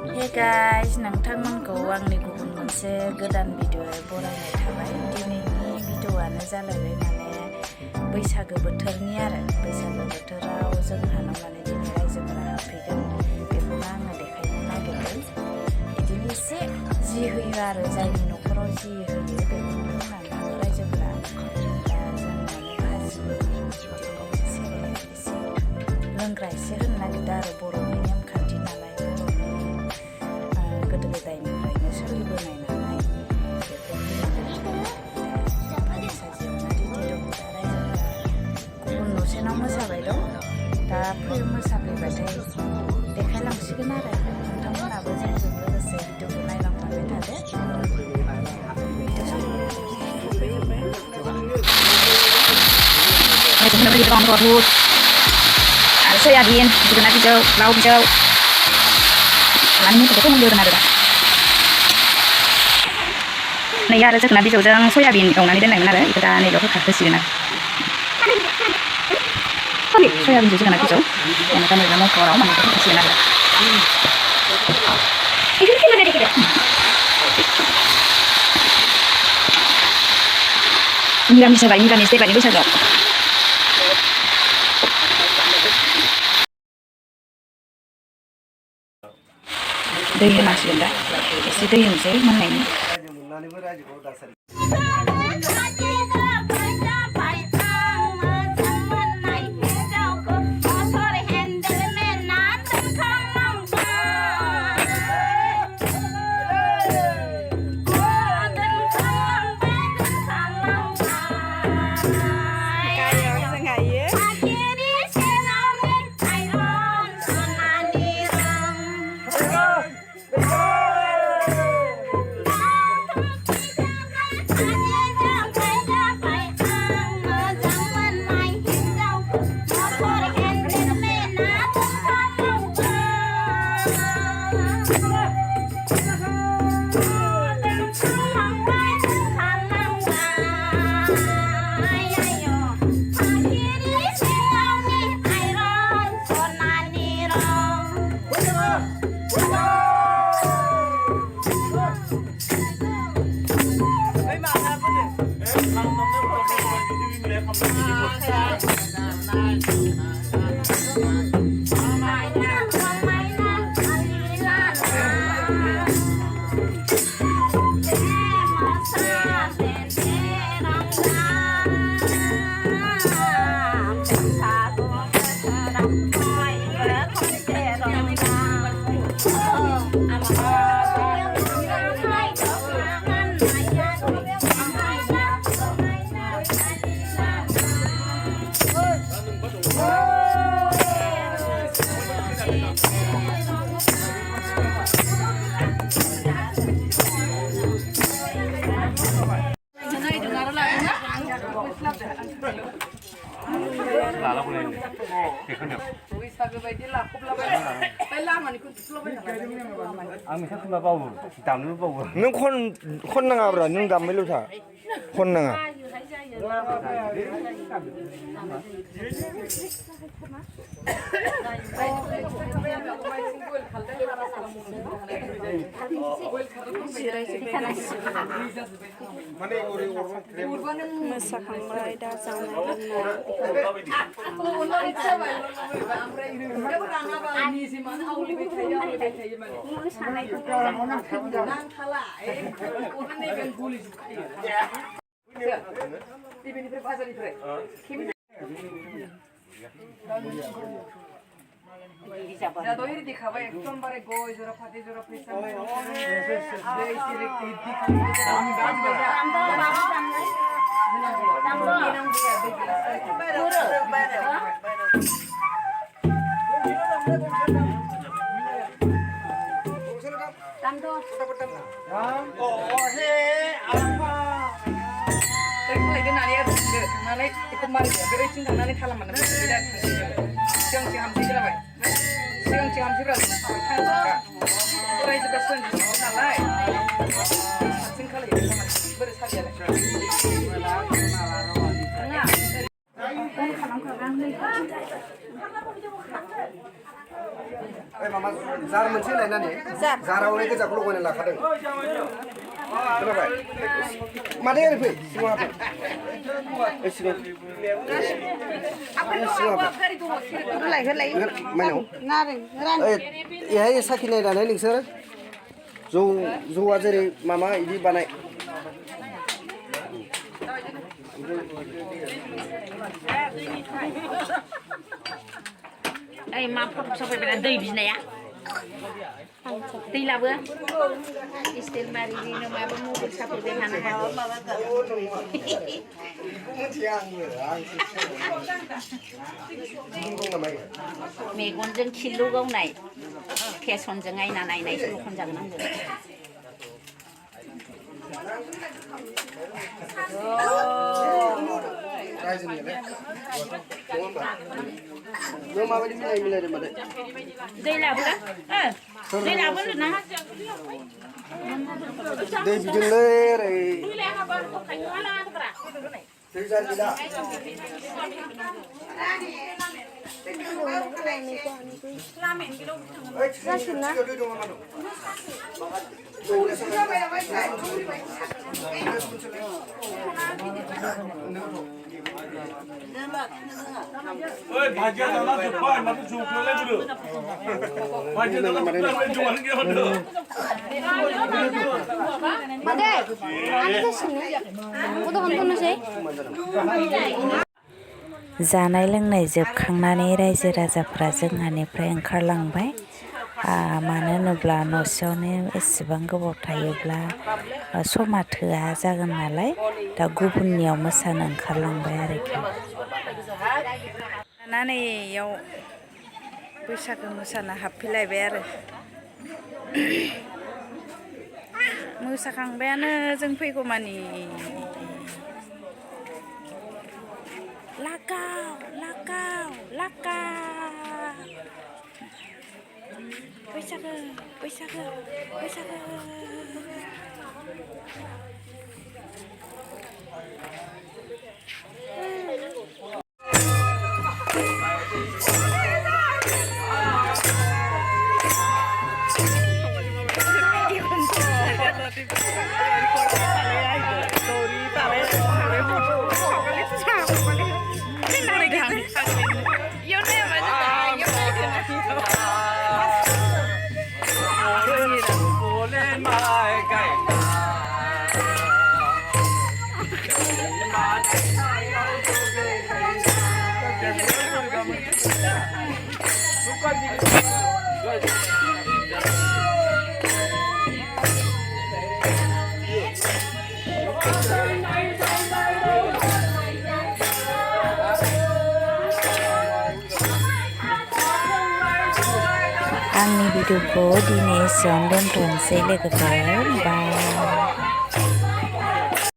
Hey guys, नोंथांमोनखौ आंनि गुबुन मोनसे गोदान भिडिअ'आव बरायनाय थाबाय। दिनैनि भिडिअ'आनो जालायबाय माने बैसागो बोथोरनि आरो बैसागो बोथोराव जोंहानाव माने दिनै रायजोफोरा हाबफैगोन बेखौनो आङो देखायनो नागिरदों। बिदिनो एसे जि होयो आरो जायनि न'खराव जि होयो बेखौनो होनानै रायजोफोरा दा जों माने भाजि बिदिनो सेरेब एसे लोंग्रा एसे होनो नागिरदों आरो बर'नि नेमखान्थि नालाय गोदो गोदायनिफ्रायनो सोलिबोनाय नालाय गुबुन न'सेनाव मोसाबाय दं दा मोसाफैबाथाय देखायलांसिगोन आरो नोंथांमोनाबो जोंजों लोगोसे भिडिअखौ नायलांबाय थादो। Soyabean, जोगोनार बिजौ, लाव बिजौ लानानै मोसौखौ फोमोनग्रोगोन आरो नै आरो जोगोनार बिजौजों सयाबिन एवनानै दोननायमोन आरो बेखौ दा नैबेयाव होसिगोन आरो सयाबिनजों जोगोनार बिजौ जेनेबा नैबे मटराव माने होसिगोन आरो निरामिस जाबाय निरामिस देग्लायनि बैसागोआव दै होनांसिगोन दा एसे दै होनोसै मोननायनि नों खन नाङाब्रा नों दामबायल' था खन नाङा मोसाखांबाय दा जानाय मामा जार मोनसे लायनानै जाराव गोजाखौ लगायना लाखादों खोनाबाय मादै ओरै फै सिगाङाव हाबफै सिगाङाव माइनाव एहाय साखि नायनानै नोंसोर जौआ जेरै मामा इदि बानाय ओइ मा फटक साफायबाय दै बिनाया दै लाबो स्टाइल मारिनो माबा मबाइल साफायबाय थानाङा मेगनजों खिलु गावनाय फेसनजों आयना नायनाय सल' खनजागोन आंबो नों माबायदि मिलायदों मादै दै लाबो दै लाबो ना दै बिदोंलै ओरै दै जारबिला भाजिया जाना जोब्बाय माथो जौखौलाय बोरो भाजिया जाना जोब्बाय जौआनो गैया माथो Made, aku sini. Aku tuh hantu nasi. जानाय लोंनाय जोबखांनानै रायजो राजाफ्रा जोंहानिफ्राय ओंखारलांबाय मानो होनोब्ला न'सेयावनो एसेबां गोबाव थायोब्ला समा थोआ जागोन नालाय दा गुबुननियाव मोसानो ओंखारलांबाय आरोखि दाना नै इयाव बैसागो मोसानो हाबफैलायबाय आरो मोसाखांबायानो जों फैगौमानि लागाव लागाव लागाव बैसागो बैसागो बैसागो आंनि भिडिअखौ दिनै एसेयावनो दोनथ'नोसै लोगोफोर बाय